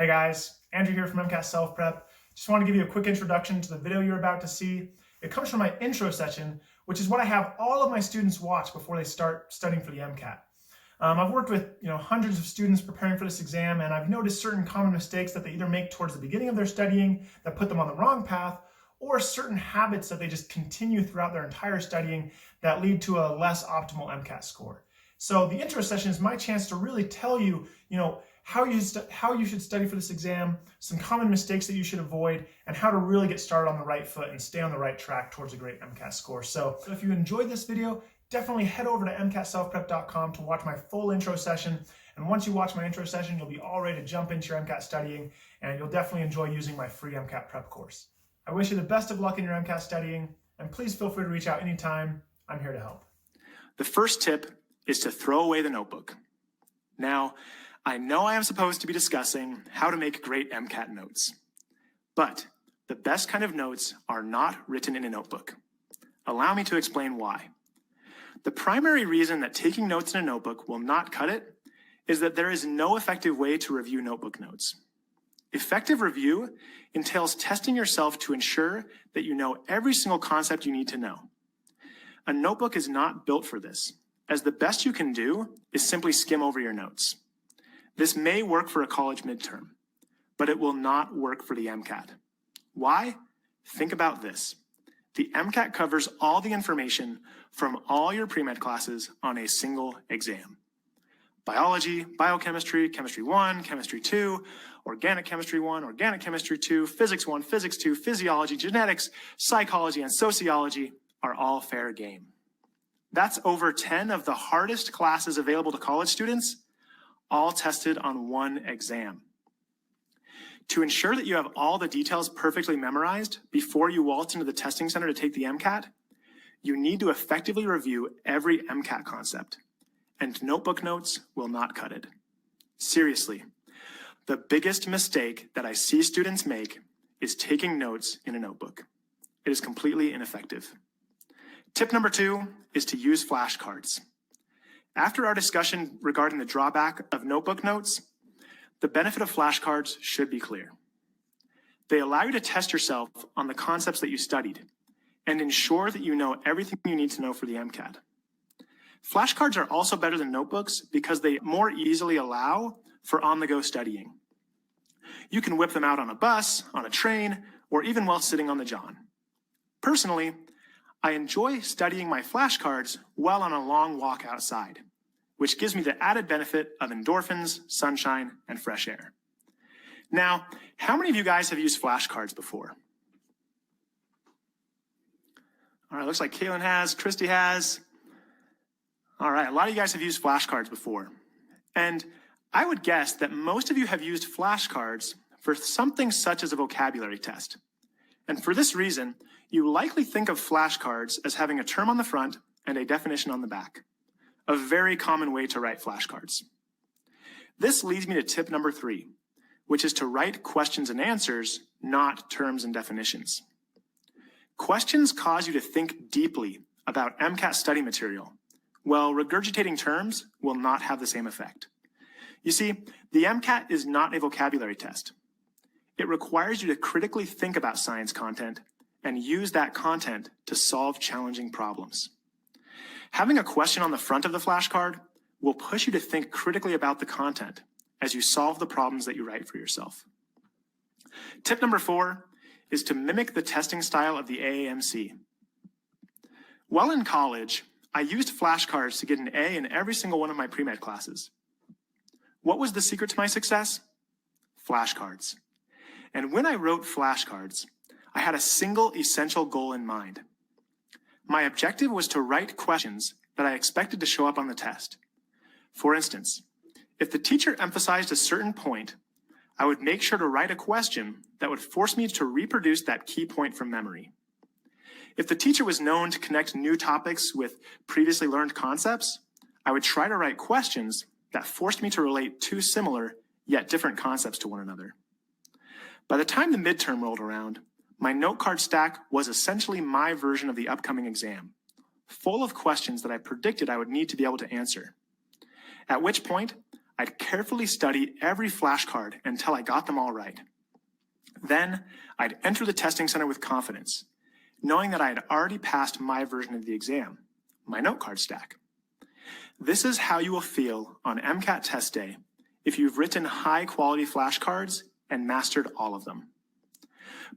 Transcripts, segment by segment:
Hey guys, Andrew here from MCAT Self Prep. Just want to give you a quick introduction to the video you're about to see. It comes from my intro session, which is what I have all of my students watch before they start studying for the MCAT. I've worked with hundreds of students preparing for this exam, and I've noticed certain common mistakes that they either make towards the beginning of their studying that put them on the wrong path, or certain habits that they just continue throughout their entire studying that lead to a less optimal MCAT score. So the intro session is my chance to really tell you, how you should study for this exam, some common mistakes that you should avoid, and how to really get started on the right foot and stay on the right track towards a great MCAT score. So if you enjoyed this video, definitely head over to MCATselfprep.com to watch my full intro session. And once you watch my intro session, you'll be all ready to jump into your MCAT studying, and you'll definitely enjoy using my free MCAT prep course. I wish you the best of luck in your MCAT studying, and please feel free to reach out anytime. I'm here to help. The first tip is to throw away the notebook. Now, I know I am supposed to be discussing how to make great MCAT notes, but the best kind of notes are not written in a notebook. Allow me to explain why. The primary reason that taking notes in a notebook will not cut it is that there is no effective way to review notebook notes. Effective review entails testing yourself to ensure that you know every single concept you need to know. A notebook is not built for this, as the best you can do is simply skim over your notes. This may work for a college midterm, but it will not work for the MCAT. Why? Think about this. The MCAT covers all the information from all your pre-med classes on a single exam. Biology, biochemistry, chemistry 1, chemistry 2, organic chemistry 1, organic chemistry 2, physics 1, physics 2, physiology, genetics, psychology, and sociology are all fair game. That's over 10 of the hardest classes available to college students, all tested on one exam. To ensure that you have all the details perfectly memorized before you waltz into the testing center to take the MCAT, you need to effectively review every MCAT concept, and notebook notes will not cut it. Seriously, the biggest mistake that I see students make is taking notes in a notebook. It is completely ineffective. Tip number 2 is to use flashcards. After our discussion regarding the drawback of notebook notes, the benefit of flashcards should be clear. They allow you to test yourself on the concepts that you studied and ensure that you know everything you need to know for the MCAT. Flashcards are also better than notebooks because they more easily allow for on-the-go studying. You can whip them out on a bus, on a train, or even while sitting on the john. Personally, I enjoy studying my flashcards while on a long walk outside, which gives me the added benefit of endorphins, sunshine, and fresh air. Now, how many of you guys have used flashcards before? All right, looks like Kaylin has, Christy has. All right, a lot of you guys have used flashcards before. And I would guess that most of you have used flashcards for something such as a vocabulary test. And for this reason, you likely think of flashcards as having a term on the front and a definition on the back, a very common way to write flashcards. This leads me to tip number 3, which is to write questions and answers, not terms and definitions. Questions cause you to think deeply about MCAT study material, while regurgitating terms will not have the same effect. You see, the MCAT is not a vocabulary test. It requires you to critically think about science content and use that content to solve challenging problems. Having a question on the front of the flashcard will push you to think critically about the content as you solve the problems that you write for yourself. Tip number 4 is to mimic the testing style of the AAMC. While in college, I used flashcards to get an A in every single one of my pre-med classes. What was the secret to my success? Flashcards. And when I wrote flashcards, I had a single essential goal in mind. My objective was to write questions that I expected to show up on the test. For instance, if the teacher emphasized a certain point, I would make sure to write a question that would force me to reproduce that key point from memory. If the teacher was known to connect new topics with previously learned concepts, I would try to write questions that forced me to relate two similar yet different concepts to one another. By the time the midterm rolled around, my note card stack was essentially my version of the upcoming exam, full of questions that I predicted I would need to be able to answer. At which point, I'd carefully study every flashcard until I got them all right. Then, I'd enter the testing center with confidence, knowing that I had already passed my version of the exam, my note card stack. This is how you will feel on MCAT test day if you've written high-quality flashcards and mastered all of them.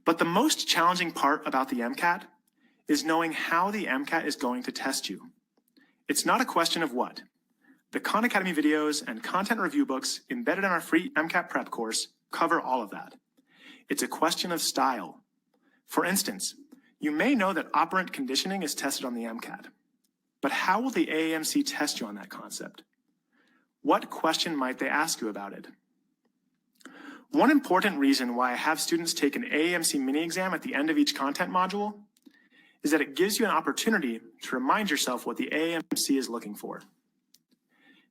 But the most challenging part about the MCAT is knowing how the MCAT is going to test you. It's not a question of what. The Khan Academy videos and content review books embedded in our free MCAT prep course cover all of that. It's a question of style. For instance, you may know that operant conditioning is tested on the MCAT, but how will the AAMC test you on that concept? What question might they ask you about it? One important reason why I have students take an AAMC mini exam at the end of each content module is that it gives you an opportunity to remind yourself what the AAMC is looking for.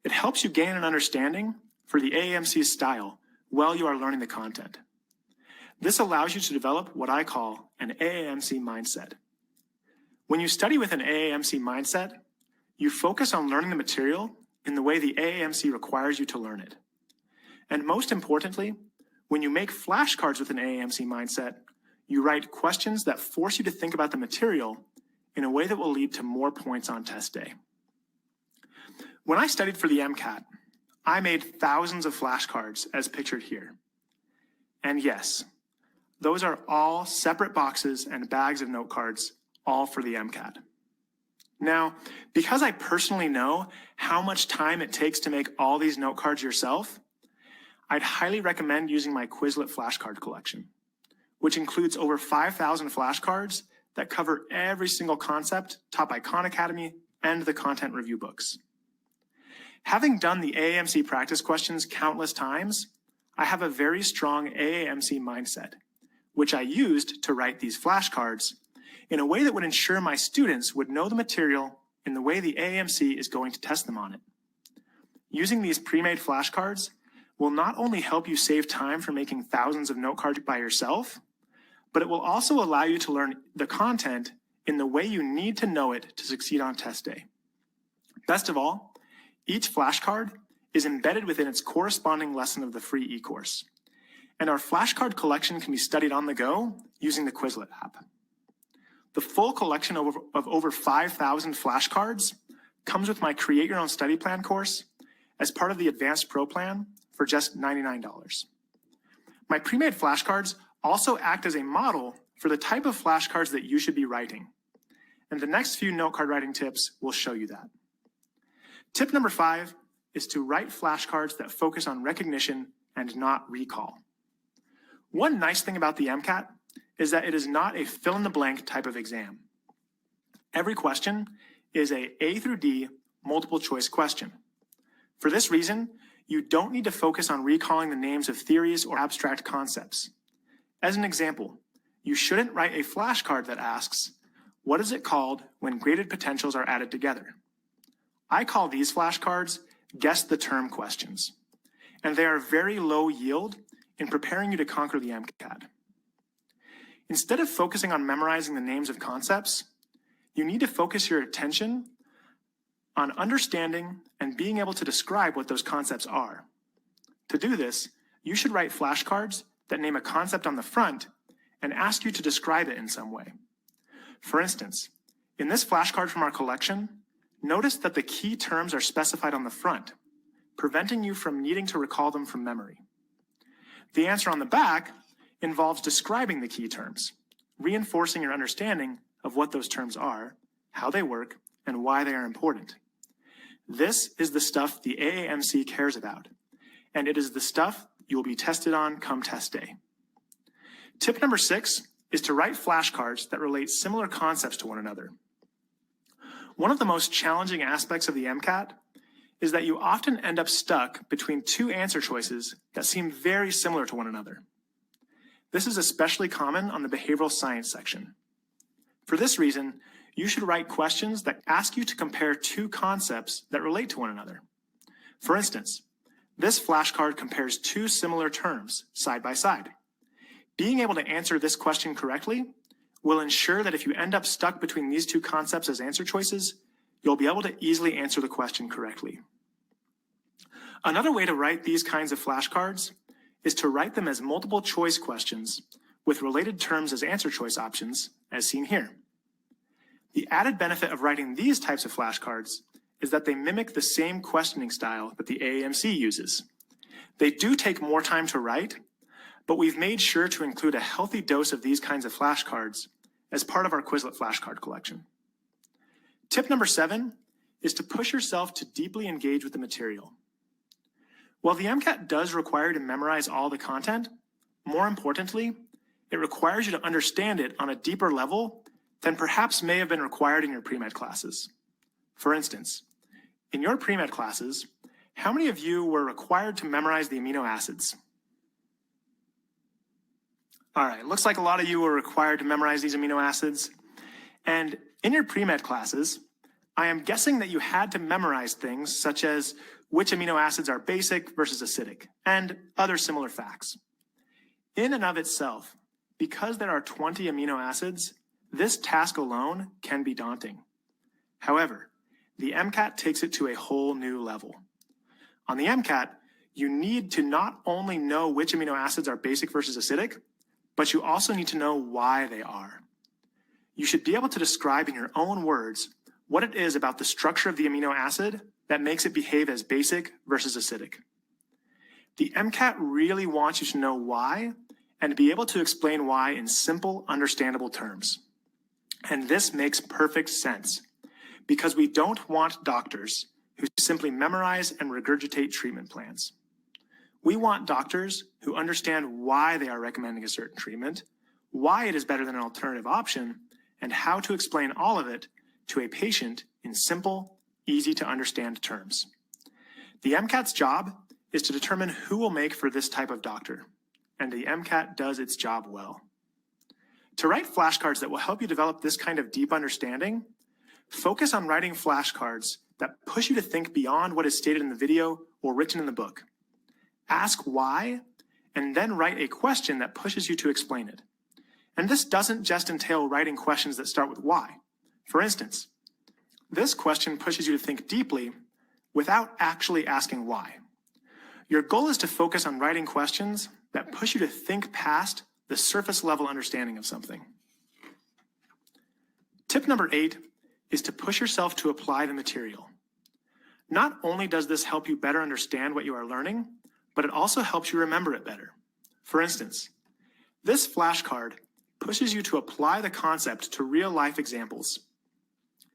It helps you gain an understanding for the AAMC's style while you are learning the content. This allows you to develop what I call an AAMC mindset. When you study with an AAMC mindset, you focus on learning the material in the way the AAMC requires you to learn it. And most importantly, when you make flashcards with an AAMC mindset, you write questions that force you to think about the material in a way that will lead to more points on test day. When I studied for the MCAT, I made thousands of flashcards as pictured here. And yes, those are all separate boxes and bags of note cards, all for the MCAT. Now, because I personally know how much time it takes to make all these note cards yourself, I'd highly recommend using my Quizlet flashcard collection, which includes over 5,000 flashcards that cover every single concept taught by Khan Academy and the content review books. Having done the AAMC practice questions countless times, I have a very strong AAMC mindset, which I used to write these flashcards in a way that would ensure my students would know the material in the way the AAMC is going to test them on it. Using these pre-made flashcards will not only help you save time for making thousands of note cards by yourself, but it will also allow you to learn the content in the way you need to know it to succeed on test day. Best of all, each flashcard is embedded within its corresponding lesson of the free e-course, and our flashcard collection can be studied on the go using the Quizlet app. The full collection of over 5,000 flashcards comes with my Create Your Own Study Plan course as part of the Advanced Pro Plan for just $99. My pre-made flashcards also act as a model for the type of flashcards that you should be writing, and the next few note card writing tips will show you that. Tip number 5 is to write flashcards that focus on recognition and not recall. One nice thing about the MCAT is that it is not a fill-in-the-blank type of exam. Every question is a A through D multiple choice question. For this reason, you don't need to focus on recalling the names of theories or abstract concepts. As an example, you shouldn't write a flashcard that asks, what is it called when graded potentials are added together? I call these flashcards guess the term questions, and they are very low yield in preparing you to conquer the MCAT. Instead of focusing on memorizing the names of concepts, you need to focus your attention on understanding and being able to describe what those concepts are. To do this, you should write flashcards that name a concept on the front and ask you to describe it in some way. For instance, in this flashcard from our collection, notice that the key terms are specified on the front, preventing you from needing to recall them from memory. The answer on the back involves describing the key terms, reinforcing your understanding of what those terms are, how they work, and why they are important. This is the stuff the AAMC cares about, and it is the stuff you will be tested on come test day. Tip number 6 is to write flashcards that relate similar concepts to one another. One of the most challenging aspects of the MCAT is that you often end up stuck between two answer choices that seem very similar to one another. This is especially common on the behavioral science section. For this reason, you should write questions that ask you to compare two concepts that relate to one another. For instance, this flashcard compares two similar terms side by side. Being able to answer this question correctly will ensure that if you end up stuck between these two concepts as answer choices, you'll be able to easily answer the question correctly. Another way to write these kinds of flashcards is to write them as multiple choice questions with related terms as answer choice options, as seen here. The added benefit of writing these types of flashcards is that they mimic the same questioning style that the AAMC uses. They do take more time to write, but we've made sure to include a healthy dose of these kinds of flashcards as part of our Quizlet flashcard collection. Tip number 7 is to push yourself to deeply engage with the material. While the MCAT does require you to memorize all the content, more importantly, it requires you to understand it on a deeper level than perhaps may have been required in your pre-med classes. For instance, in your pre-med classes, how many of you were required to memorize the amino acids? All right, looks like a lot of you were required to memorize these amino acids. And in your pre-med classes, I am guessing that you had to memorize things such as which amino acids are basic versus acidic, and other similar facts. In and of itself, because there are 20 amino acids, this task alone can be daunting. However, the MCAT takes it to a whole new level. On the MCAT, you need to not only know which amino acids are basic versus acidic, but you also need to know why they are. You should be able to describe in your own words what it is about the structure of the amino acid that makes it behave as basic versus acidic. The MCAT really wants you to know why and be able to explain why in simple, understandable terms. And this makes perfect sense because we don't want doctors who simply memorize and regurgitate treatment plans. We want doctors who understand why they are recommending a certain treatment, why it is better than an alternative option, and how to explain all of it to a patient in simple, easy to understand terms. The MCAT's job is to determine who will make for this type of doctor, and the MCAT does its job well. To write flashcards that will help you develop this kind of deep understanding, focus on writing flashcards that push you to think beyond what is stated in the video or written in the book. Ask why, and then write a question that pushes you to explain it. And this doesn't just entail writing questions that start with why. For instance, this question pushes you to think deeply without actually asking why. Your goal is to focus on writing questions that push you to think past the surface level understanding of something. Tip number 8 is to push yourself to apply the material. Not only does this help you better understand what you are learning, but it also helps you remember it better. For instance, this flashcard pushes you to apply the concept to real-life examples.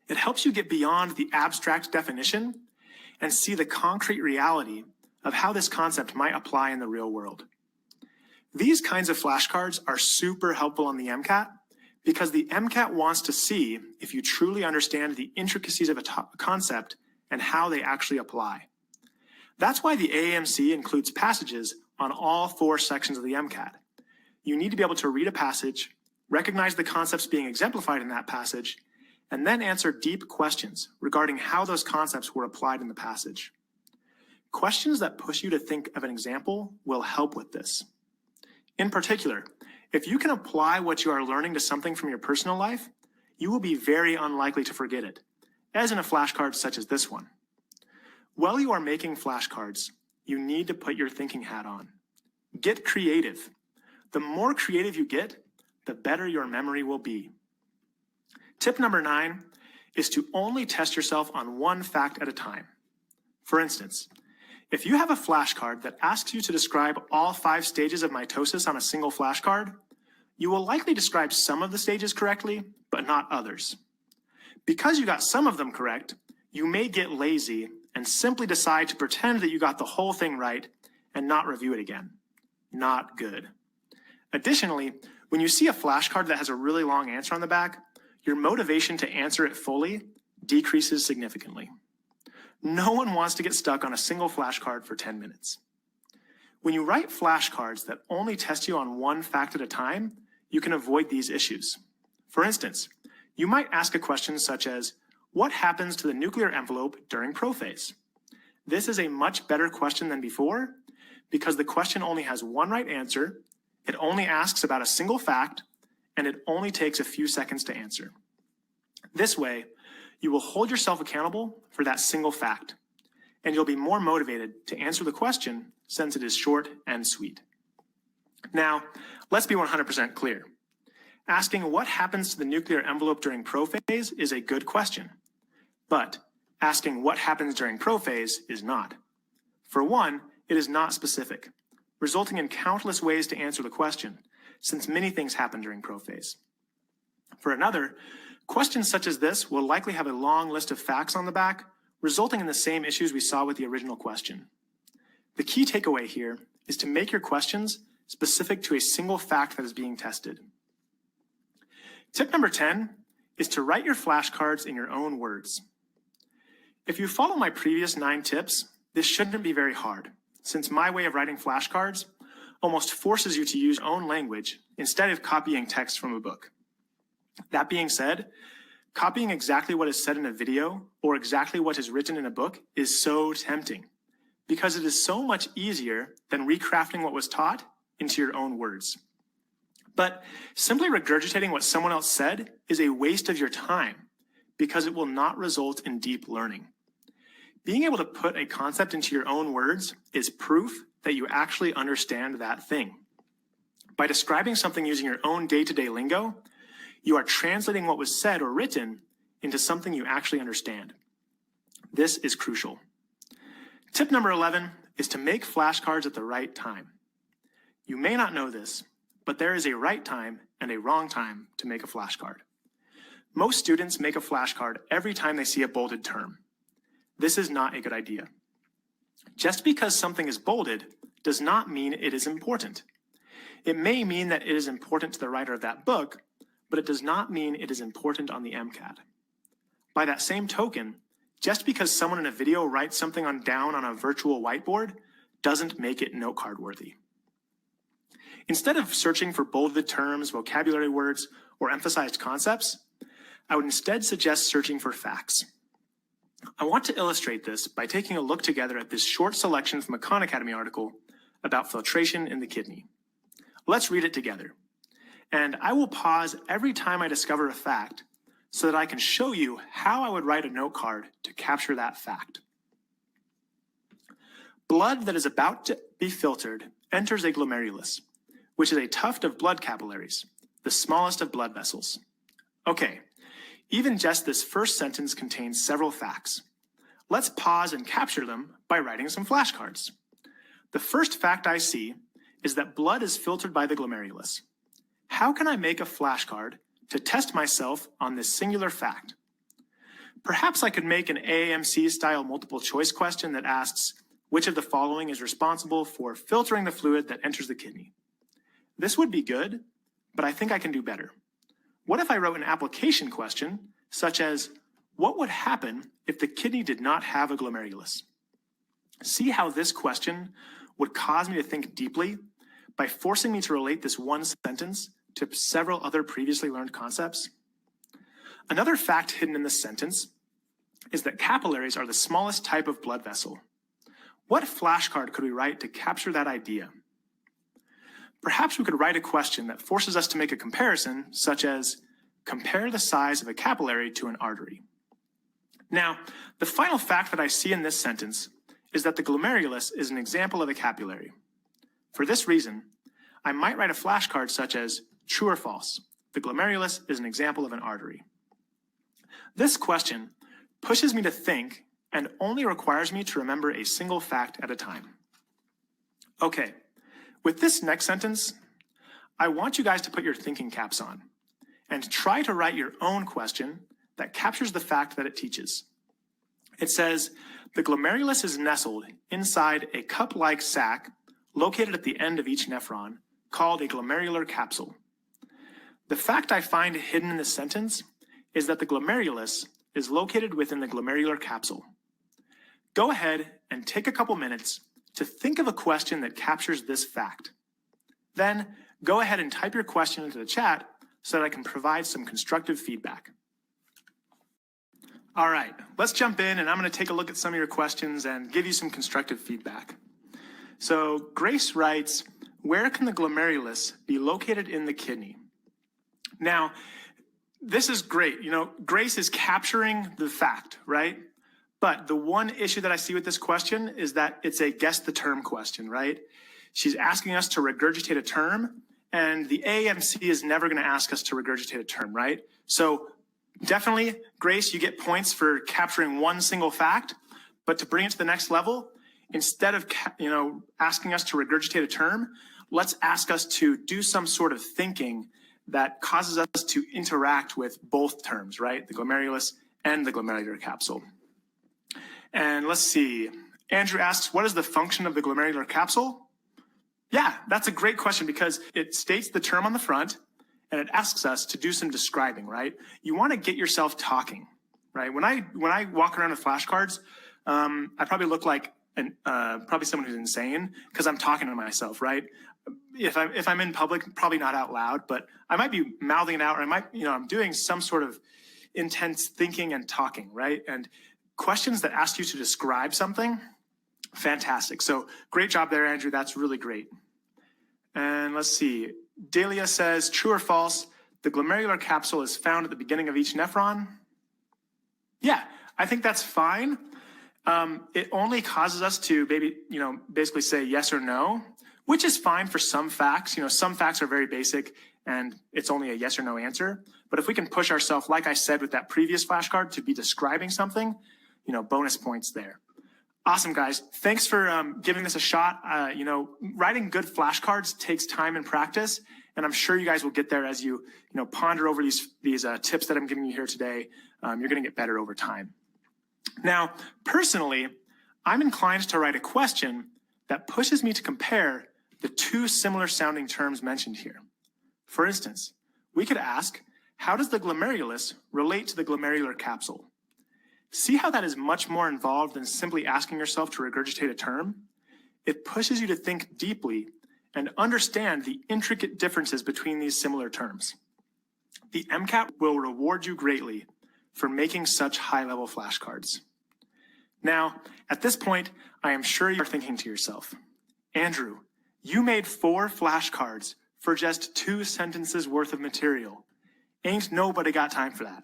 It helps you get beyond the abstract definition and see the concrete reality of how this concept might apply in the real world. These kinds of flashcards are super helpful on the MCAT because the MCAT wants to see if you truly understand the intricacies of a concept and how they actually apply. That's why the AAMC includes passages on all 4 sections of the MCAT. You need to be able to read a passage, recognize the concepts being exemplified in that passage, and then answer deep questions regarding how those concepts were applied in the passage. Questions that push you to think of an example will help with this. In particular, if you can apply what you are learning to something from your personal life, you will be very unlikely to forget it, as in a flashcard such as this one. While you are making flashcards, you need to put your thinking hat on. Get creative. The more creative you get, the better your memory will be. Tip number 9 is to only test yourself on one fact at a time. For instance, if you have a flashcard that asks you to describe all 5 stages of mitosis on a single flashcard, you will likely describe some of the stages correctly, but not others. Because you got some of them correct, you may get lazy and simply decide to pretend that you got the whole thing right and not review it again. Not good. Additionally, when you see a flashcard that has a really long answer on the back, your motivation to answer it fully decreases significantly. No one wants to get stuck on a single flashcard for 10 minutes. When you write flashcards that only test you on one fact at a time, you can avoid these issues. For instance, you might ask a question such as, what happens to the nuclear envelope during prophase? This is a much better question than before because the question only has one right answer, it only asks about a single fact, and it only takes a few seconds to answer. This way, you will hold yourself accountable for that single fact. and you'll be more motivated to answer the question since it is short and sweet. Now, let's be 100% clear. Asking what happens to the nuclear envelope during prophase is a good question, but asking what happens during prophase is not. For one, it is not specific, resulting in countless ways to answer the question, since many things happen during prophase. For another, questions such as this will likely have a long list of facts on the back, resulting in the same issues we saw with the original question. The key takeaway here is to make your questions specific to a single fact that is being tested. Tip number 10 is to write your flashcards in your own words. If you follow my previous 9 tips, this shouldn't be very hard, since my way of writing flashcards almost forces you to use your own language instead of copying text from a book. That being said, copying exactly what is said in a video or exactly what is written in a book is so tempting, because it is so much easier than recrafting what was taught into your own words. But simply regurgitating what someone else said is a waste of your time because it will not result in deep learning. Being able to put a concept into your own words is proof that you actually understand that thing. By describing something using your own day-to-day lingo, you are translating what was said or written into something you actually understand. This is crucial. Tip number 11 is to make flashcards at the right time. You may not know this, but there is a right time and a wrong time to make a flashcard. Most students make a flashcard every time they see a bolded term. This is not a good idea. Just because something is bolded does not mean it is important. It may mean that it is important to the writer of that book, but it does not mean it is important on the MCAT. By that same token, just because someone in a video writes something down on a virtual whiteboard doesn't make it note card worthy. Instead of searching for bolded terms, vocabulary words, or emphasized concepts, I would instead suggest searching for facts. I want to illustrate this by taking a look together at this short selection from a Khan Academy article about filtration in the kidney. Let's read it together. And I will pause every time I discover a fact so that I can show you how I would write a note card to capture that fact. Blood that is about to be filtered enters a glomerulus, which is a tuft of blood capillaries, the smallest of blood vessels. Okay, even just this first sentence contains several facts. Let's pause and capture them by writing some flashcards. The first fact I see is that blood is filtered by the glomerulus. How can I make a flashcard to test myself on this singular fact? Perhaps I could make an AMC-style multiple choice question that asks, which of the following is responsible for filtering the fluid that enters the kidney? This would be good, but I think I can do better. What if I wrote an application question, such as, what would happen if the kidney did not have a glomerulus? See how this question would cause me to think deeply by forcing me to relate this one sentence to several other previously learned concepts? Another fact hidden in this sentence is that capillaries are the smallest type of blood vessel. What flashcard could we write to capture that idea? Perhaps we could write a question that forces us to make a comparison, such as, compare the size of a capillary to an artery. Now, the final fact that I see in this sentence is that the glomerulus is an example of a capillary. For this reason, I might write a flashcard such as, true or false, the glomerulus is an example of an artery. This question pushes me to think and only requires me to remember a single fact at a time. Okay, with this next sentence, I want you guys to put your thinking caps on and try to write your own question that captures the fact that it teaches. It says, the glomerulus is nestled inside a cup-like sac located at the end of each nephron, called a glomerular capsule. The fact I find hidden in this sentence is that the glomerulus is located within the glomerular capsule. Go ahead and take a couple minutes to think of a question that captures this fact. Then go ahead and type your question into the chat so that I can provide some constructive feedback. All right, let's jump in and I'm going to take a look at some of your questions and give you some constructive feedback. So Grace writes, where can the glomerulus be located in the kidney? Now, this is great. You know, Grace is capturing the fact, right? But the one issue that I see with this question is that it's a guess the term question, right? She's asking us to regurgitate a term, and the AMC is never going to ask us to regurgitate a term, right? So definitely, Grace, you get points for capturing one single fact, but to bring it to the next level, instead of asking us to regurgitate a term, let's ask us to do some sort of thinking that causes us to interact with both terms, right? The glomerulus and the glomerular capsule. And let's see, Andrew asks, what is the function of the glomerular capsule? Yeah, that's a great question because it states the term on the front and it asks us to do some describing, right? You want to get yourself talking, right? When I walk around with flashcards, I probably look like probably someone who's insane because I'm talking to myself, right? If I'm in public, probably not out loud, but I might be mouthing it out, or I might, I'm doing some sort of intense thinking and talking, right? And questions that ask you to describe something, fantastic. So great job there, Andrew. That's really great. And let's see. Delia says, true or false, the glomerular capsule is found at the beginning of each nephron? Yeah, I think that's fine. It only causes us to basically say yes or no, which is fine for some facts. Some facts are very basic and it's only a yes or no answer. But if we can push ourselves, like I said with that previous flashcard, to be describing something, bonus points there. Awesome, guys. Thanks for giving this a shot. Writing good flashcards takes time and practice, and I'm sure you guys will get there as you ponder over these tips that I'm giving you here today. You're going to get better over time. Now, personally, I'm inclined to write a question that pushes me to compare the two similar sounding terms mentioned here. For instance, we could ask, how does the glomerulus relate to the glomerular capsule? See how that is much more involved than simply asking yourself to regurgitate a term? It pushes you to think deeply and understand the intricate differences between these similar terms. The MCAT will reward you greatly for making such high-level flashcards. Now, at this point, I am sure you are thinking to yourself, Andrew, you made 4 flashcards for just 2 sentences worth of material. Ain't nobody got time for that.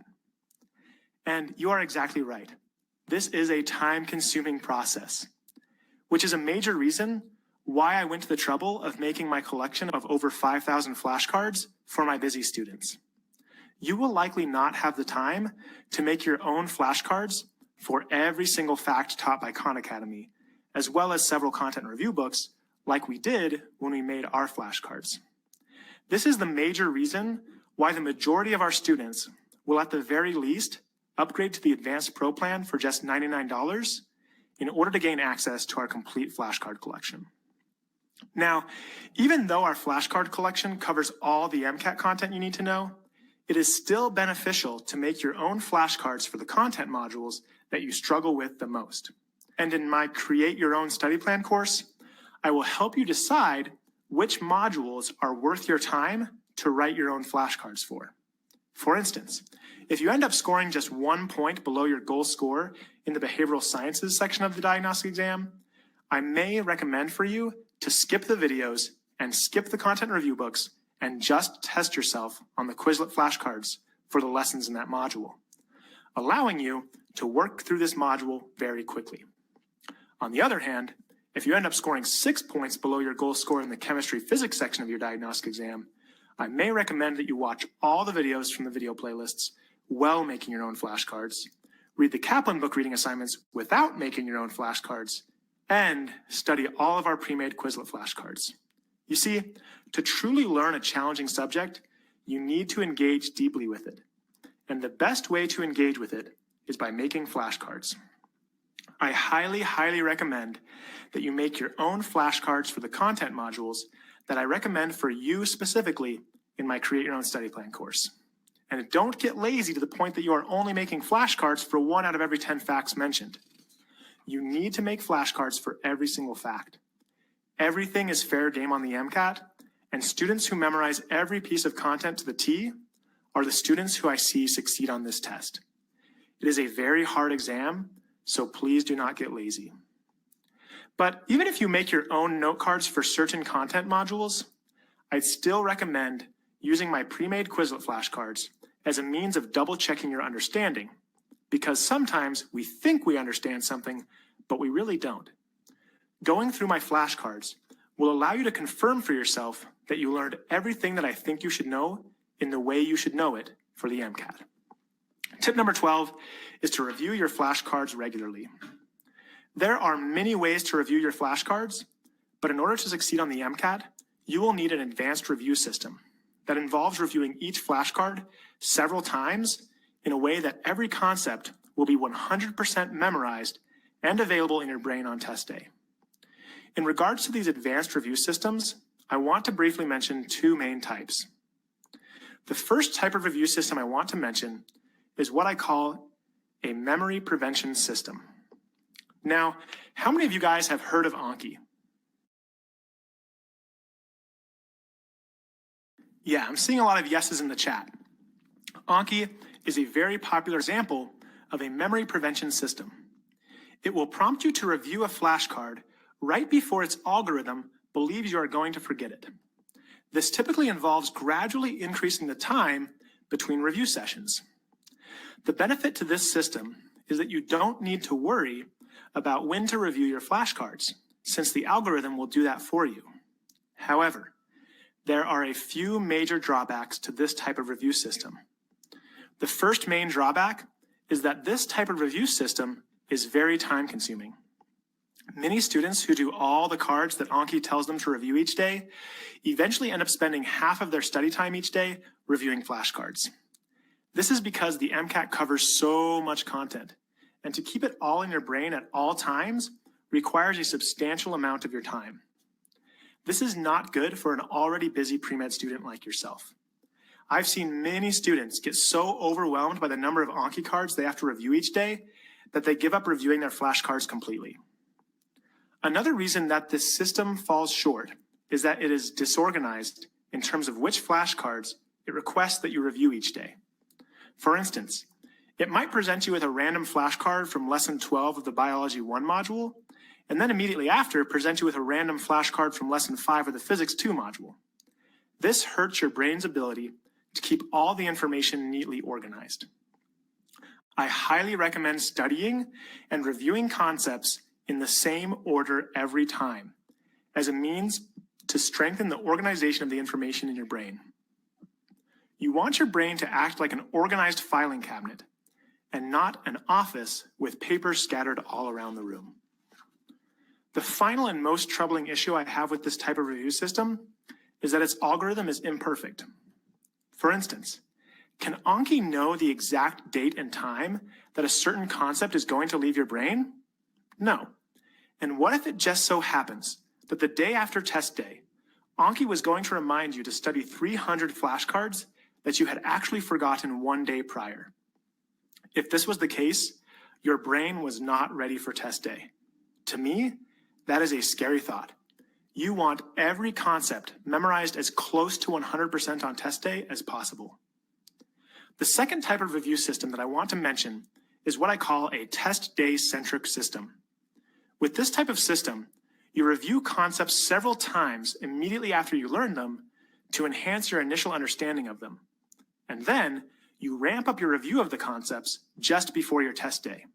And you are exactly right. This is a time-consuming process, which is a major reason why I went to the trouble of making my collection of over 5,000 flashcards for my busy students. You will likely not have the time to make your own flashcards for every single fact taught by Khan Academy, as well as several content review books like we did when we made our flashcards. This is the major reason why the majority of our students will at the very least upgrade to the Advanced Pro plan for just $99 in order to gain access to our complete flashcard collection. Now, even though our flashcard collection covers all the MCAT content you need to know, it is still beneficial to make your own flashcards for the content modules that you struggle with the most. And in my Create Your Own Study Plan course, I will help you decide which modules are worth your time to write your own flashcards for. For instance, if you end up scoring just 1 point below your goal score in the behavioral sciences section of the diagnostic exam, I may recommend for you to skip the videos and skip the content review books and just test yourself on the Quizlet flashcards for the lessons in that module, allowing you to work through this module very quickly. On the other hand, if you end up scoring 6 points below your goal score in the chemistry physics section of your diagnostic exam, I may recommend that you watch all the videos from the video playlists while making your own flashcards, read the Kaplan book reading assignments without making your own flashcards, and study all of our pre-made Quizlet flashcards. You see, to truly learn a challenging subject, you need to engage deeply with it. And the best way to engage with it is by making flashcards. I highly, highly recommend that you make your own flashcards for the content modules that I recommend for you specifically in my Create Your Own Study Plan course. And don't get lazy to the point that you are only making flashcards for 1 out of every 10 facts mentioned. You need to make flashcards for every single fact. Everything is fair game on the MCAT, and students who memorize every piece of content to the T are the students who I see succeed on this test. It is a very hard exam, so please do not get lazy. But even if you make your own note cards for certain content modules, I'd still recommend using my pre-made Quizlet flashcards as a means of double-checking your understanding, because sometimes we think we understand something, but we really don't. Going through my flashcards will allow you to confirm for yourself that you learned everything that I think you should know in the way you should know it for the MCAT. Tip number 12 is to review your flashcards regularly. There are many ways to review your flashcards, but in order to succeed on the MCAT, you will need an advanced review system that involves reviewing each flashcard several times in a way that every concept will be 100% memorized and available in your brain on test day. In regards to these advanced review systems, I want to briefly mention two main types. The first type of review system I want to mention is what I call a memory prevention system. Now, how many of you guys have heard of Anki? Yeah, I'm seeing a lot of yeses in the chat. Anki is a very popular example of a memory prevention system. It will prompt you to review a flashcard right before its algorithm believes you are going to forget it. This typically involves gradually increasing the time between review sessions. The benefit to this system is that you don't need to worry about when to review your flashcards, since the algorithm will do that for you. However, there are a few major drawbacks to this type of review system. The first main drawback is that this type of review system is very time-consuming. Many students who do all the cards that Anki tells them to review each day eventually end up spending half of their study time each day reviewing flashcards. This is because the MCAT covers so much content, and to keep it all in your brain at all times requires a substantial amount of your time. This is not good for an already busy pre-med student like yourself. I've seen many students get so overwhelmed by the number of Anki cards they have to review each day that they give up reviewing their flashcards completely. Another reason that this system falls short is that it is disorganized in terms of which flashcards it requests that you review each day. For instance, it might present you with a random flashcard from lesson 12 of the Biology 1 module, and then immediately after present you with a random flashcard from lesson 5 of the Physics 2 module. This hurts your brain's ability to keep all the information neatly organized. I highly recommend studying and reviewing concepts in the same order every time, as a means to strengthen the organization of the information in your brain. You want your brain to act like an organized filing cabinet, and not an office with papers scattered all around the room. The final and most troubling issue I have with this type of review system is that its algorithm is imperfect. For instance, can Anki know the exact date and time that a certain concept is going to leave your brain? No. And what if it just so happens that the day after test day, Anki was going to remind you to study 300 flashcards that you had actually forgotten one day prior? If this was the case, your brain was not ready for test day. To me, that is a scary thought. You want every concept memorized as close to 100% on test day as possible. The second type of review system that I want to mention is what I call a test day-centric system. With this type of system, you review concepts several times immediately after you learn them to enhance your initial understanding of them. And then you ramp up your review of the concepts just before your test day.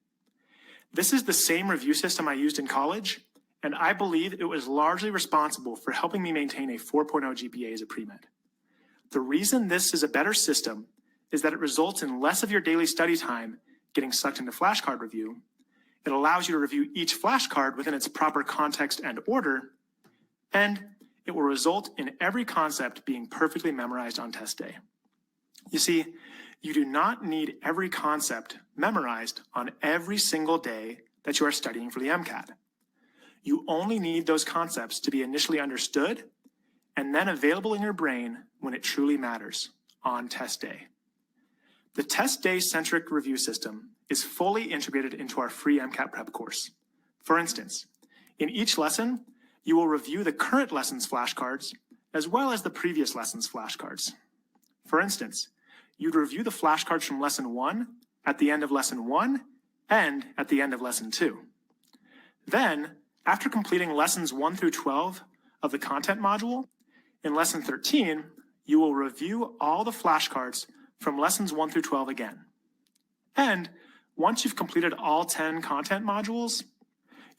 This is the same review system I used in college, and I believe it was largely responsible for helping me maintain a 4.0 GPA as a pre-med. The reason this is a better system is that it results in less of your daily study time getting sucked into flashcard review. It allows you to review each flashcard within its proper context and order, and it will result in every concept being perfectly memorized on test day. You see, you do not need every concept memorized on every single day that you are studying for the MCAT. You only need those concepts to be initially understood and then available in your brain when it truly matters, on test day. The test day-centric review system is fully integrated into our free MCAT prep course. For instance, in each lesson, you will review the current lesson's flashcards as well as the previous lesson's flashcards. For instance, you'd review the flashcards from lesson 1 at the end of lesson 1 and at the end of lesson 2. Then, after completing lessons 1 through 12 of the content module, in lesson 13, you will review all the flashcards from lessons 1 through 12 again. And once you've completed all 10 content modules,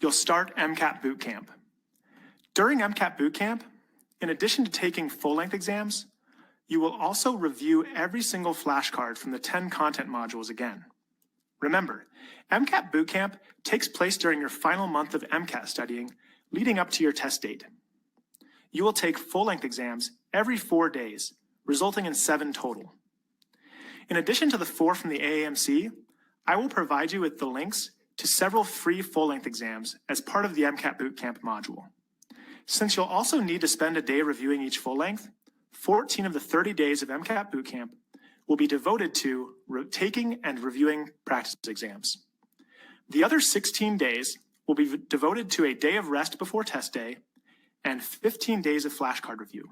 you'll start MCAT Bootcamp. During MCAT Bootcamp, in addition to taking full-length exams, you will also review every single flashcard from the 10 content modules again. Remember, MCAT Bootcamp takes place during your final month of MCAT studying, leading up to your test date. You will take full-length exams every 4 days, resulting in 7 total. In addition to the 4 from the AAMC, I will provide you with the links to several free full-length exams as part of the MCAT Bootcamp module. Since you'll also need to spend a day reviewing each full-length, 14 of the 30 days of MCAT Bootcamp will be devoted to taking and reviewing practice exams. The other 16 days will be devoted to a day of rest before test day and 15 days of flashcard review.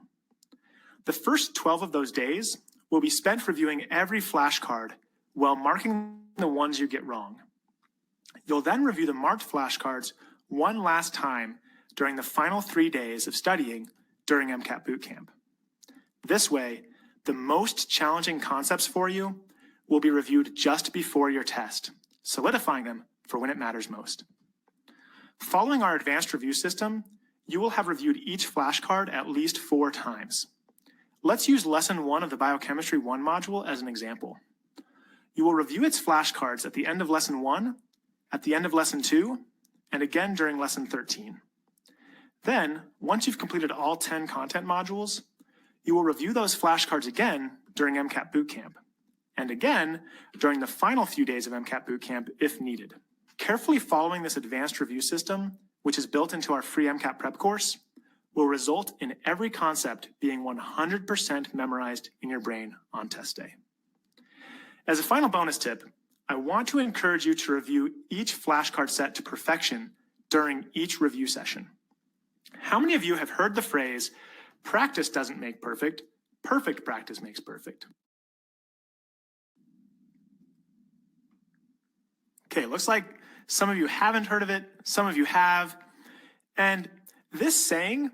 The first 12 of those days will be spent reviewing every flashcard while marking the ones you get wrong. You'll then review the marked flashcards one last time during the final 3 days of studying during MCAT Bootcamp. This way, the most challenging concepts for you will be reviewed just before your test, solidifying them for when it matters most. Following our advanced review system, you will have reviewed each flashcard at least 4 times. Let's use Lesson 1 of the Biochemistry 1 module as an example. You will review its flashcards at the end of Lesson 1, at the end of Lesson 2, and again during Lesson 13. Then, once you've completed all 10 content modules, you will review those flashcards again during MCAT Bootcamp, and again during the final few days of MCAT Bootcamp if needed. Carefully following this advanced review system, which is built into our free MCAT prep course, will result in every concept being 100% memorized in your brain on test day. As a final bonus tip, I want to encourage you to review each flashcard set to perfection during each review session. How many of you have heard the phrase, practice doesn't make perfect, perfect practice makes perfect? Okay, looks like some of you haven't heard of it, some of you have, and this saying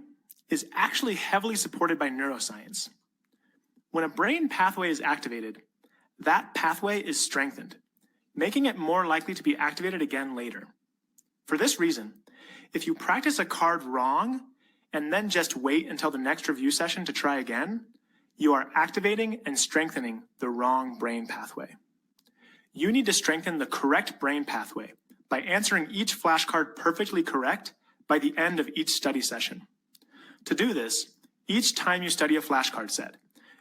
is actually heavily supported by neuroscience. When a brain pathway is activated, that pathway is strengthened, making it more likely to be activated again later. For this reason, if you practice a card wrong and then just wait until the next review session to try again, you are activating and strengthening the wrong brain pathway. You need to strengthen the correct brain pathway by answering each flashcard perfectly correct by the end of each study session. To do this, each time you study a flashcard set,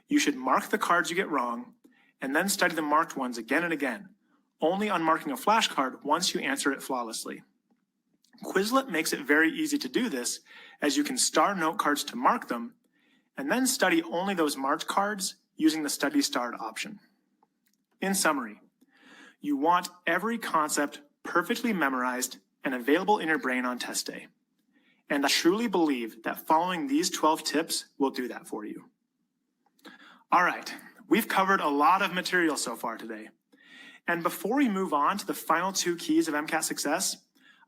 you should mark the cards you get wrong and then study the marked ones again and again, only unmarking a flashcard once you answer it flawlessly. Quizlet makes it very easy to do this, as you can star note cards to mark them, and then study only those marked cards using the Study Starred option. In summary, you want every concept perfectly memorized and available in your brain on test day. And I truly believe that following these 12 tips will do that for you. All right, we've covered a lot of material so far today. And before we move on to the final 2 keys of MCAT success,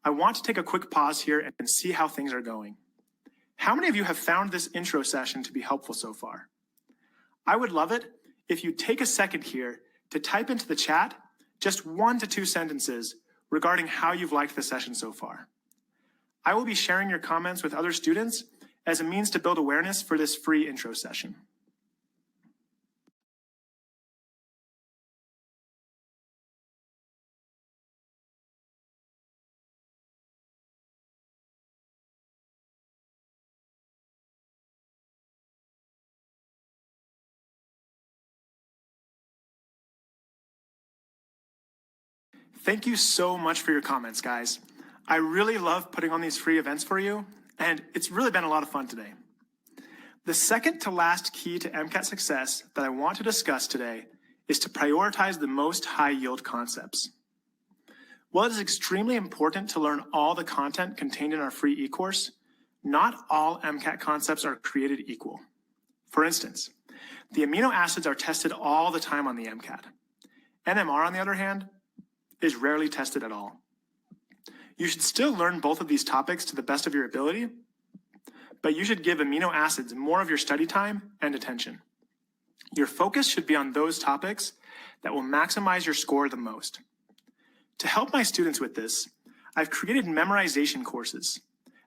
I want to take a quick pause here and see how things are going. How many of you have found this intro session to be helpful so far? I would love it if you take a second here to type into the chat just 1 to 2 sentences regarding how you've liked the session so far. I will be sharing your comments with other students as a means to build awareness for this free intro session. Thank you so much for your comments, guys. I really love putting on these free events for you, and it's really been a lot of fun today. The second to last key to MCAT success that I want to discuss today is to prioritize the most high-yield concepts. While it is extremely important to learn all the content contained in our free e-course, not all MCAT concepts are created equal. For instance, the amino acids are tested all the time on the MCAT. NMR, on the other hand, is rarely tested at all. You should still learn both of these topics to the best of your ability, but you should give amino acids more of your study time and attention. Your focus should be on those topics that will maximize your score the most. To help my students with this, I've created memorization courses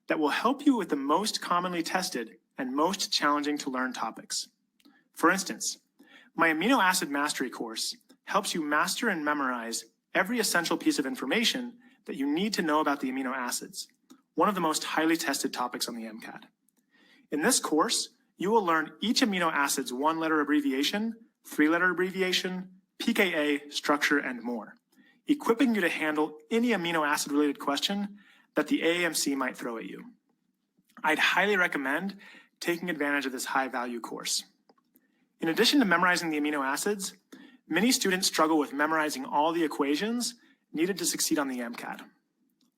that will help you with the most commonly tested and most challenging to learn topics. For instance, my amino acid mastery course helps you master and memorize every essential piece of information that you need to know about the amino acids, one of the most highly tested topics on the MCAT. In this course, you will learn each amino acid's one-letter abbreviation, three-letter abbreviation, pKa, structure, and more, equipping you to handle any amino acid-related question that the AAMC might throw at you. I'd highly recommend taking advantage of this high-value course. In addition to memorizing the amino acids, many students struggle with memorizing all the equations needed to succeed on the MCAT.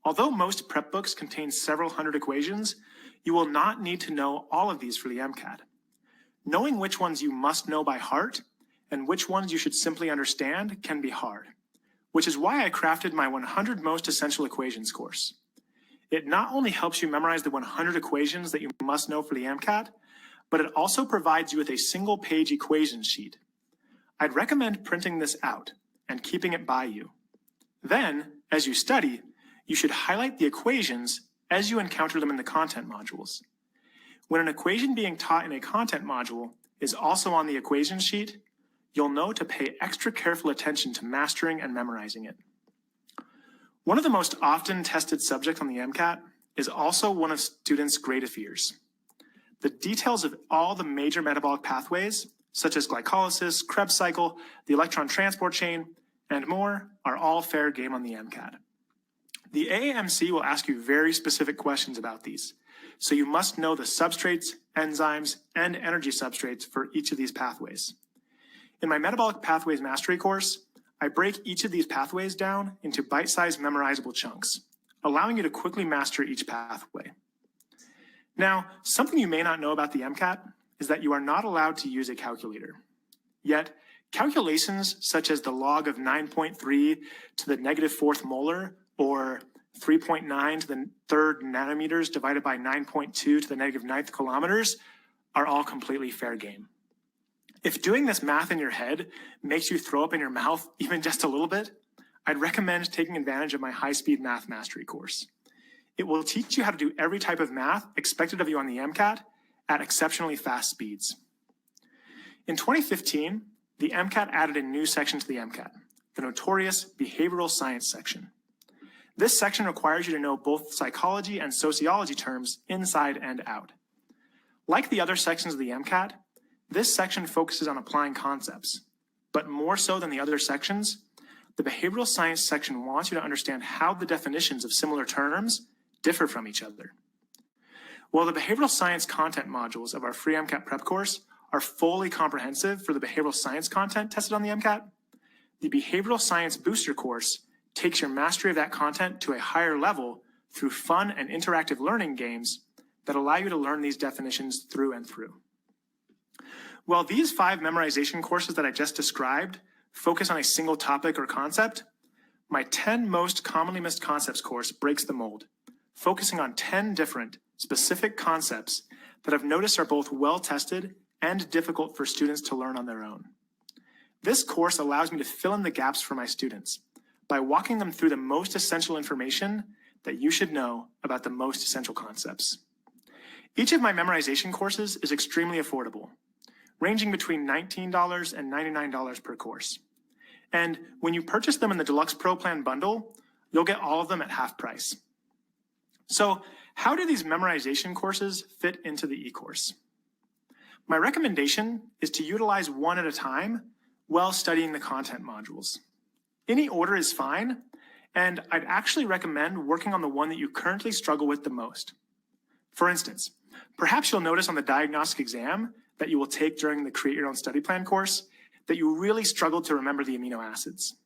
Although most prep books contain several hundred equations, you will not need to know all of these for the MCAT. Knowing which ones you must know by heart and which ones you should simply understand can be hard, which is why I crafted my 100 Most Essential Equations course. It not only helps you memorize the 100 equations that you must know for the MCAT, but it also provides you with a single-page equation sheet. I'd recommend printing this out and keeping it by you. Then, as you study, you should highlight the equations as you encounter them in the content modules. When an equation being taught in a content module is also on the equation sheet, you'll know to pay extra careful attention to mastering and memorizing it. One of the most often tested subjects on the MCAT is also one of students' greatest fears. The details of all the major metabolic pathways, such as glycolysis, Krebs cycle, the electron transport chain, and more, are all fair game on the MCAT. The AAMC will ask you very specific questions about these, so you must know the substrates, enzymes, and energy substrates for each of these pathways. In my Metabolic Pathways Mastery course, I break each of these pathways down into bite-sized memorizable chunks, allowing you to quickly master each pathway. Now, something you may not know about the MCAT is that you are not allowed to use a calculator. Yet, calculations such as the log of 9.3 to the -4th molar or 3.9 to the 3rd nanometers divided by 9.2 to the -9th kilometers are all completely fair game. If doing this math in your head makes you throw up in your mouth even just a little bit, I'd recommend taking advantage of my high-speed math mastery course. It will teach you how to do every type of math expected of you on the MCAT at exceptionally fast speeds. In 2015, the MCAT added a new section to the MCAT, the notorious behavioral science section. This section requires you to know both psychology and sociology terms inside and out. Like the other sections of the MCAT, this section focuses on applying concepts, but more so than the other sections, the behavioral science section wants you to understand how the definitions of similar terms differ from each other. While the behavioral science content modules of our free MCAT prep course are fully comprehensive for the behavioral science content tested on the MCAT, the behavioral science booster course takes your mastery of that content to a higher level through fun and interactive learning games that allow you to learn these definitions through and through. While these 5 memorization courses that I just described focus on a single topic or concept, my 10 most commonly missed concepts course breaks the mold, focusing on 10 different specific concepts that I've noticed are both well-tested and difficult for students to learn on their own. This course allows me to fill in the gaps for my students by walking them through the most essential information that you should know about the most essential concepts. Each of my memorization courses is extremely affordable, ranging between $19 and $99 per course. And when you purchase them in the Deluxe Pro Plan bundle, you'll get all of them at half price. So how do these memorization courses fit into the e-course? My recommendation is to utilize one at a time while studying the content modules. Any order is fine, and I'd actually recommend working on the one that you currently struggle with the most. For instance, perhaps you'll notice on the diagnostic exam that you will take during the Create Your Own Study Plan course that you really struggled to remember the amino acids.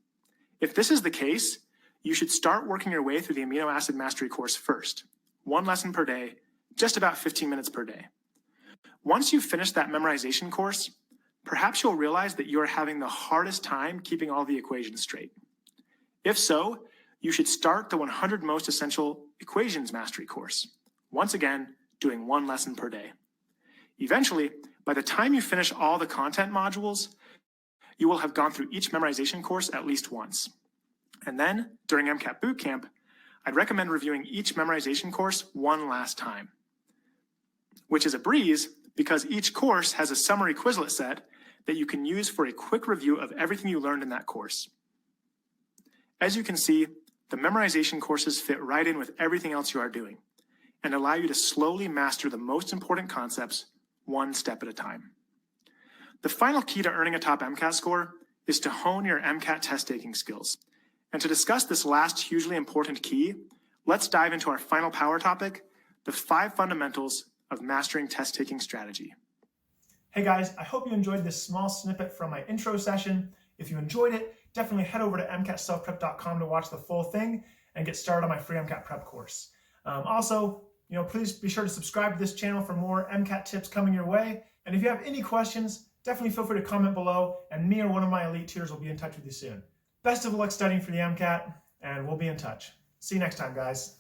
If this is the case, you should start working your way through the amino acid mastery course first, 1 lesson per day, just about 15 minutes per day. Once you've finished that memorization course, perhaps you'll realize that you are having the hardest time keeping all the equations straight. If so, you should start the 100 Most Essential Equations Mastery course, once again, doing 1 lesson per day. Eventually, by the time you finish all the content modules, you will have gone through each memorization course at least once. And then, during MCAT Bootcamp, I'd recommend reviewing each memorization course one last time, which is a breeze because each course has a summary Quizlet set that you can use for a quick review of everything you learned in that course. As you can see, the memorization courses fit right in with everything else you are doing and allow you to slowly master the most important concepts one step at a time. The final key to earning a top MCAT score is to hone your MCAT test-taking skills. And to discuss this last hugely important key, let's dive into our final power topic, the 5 fundamentals of mastering test-taking strategy. Hey guys, I hope you enjoyed this small snippet from my intro session. If you enjoyed it, definitely head over to MCATselfprep.com to watch the full thing and get started on my free MCAT prep course. Also, please be sure to subscribe to this channel for more MCAT tips coming your way. And if you have any questions, definitely feel free to comment below, and me or one of my elite tutors will be in touch with you soon. Best of luck studying for the MCAT, and we'll be in touch. See you next time, guys.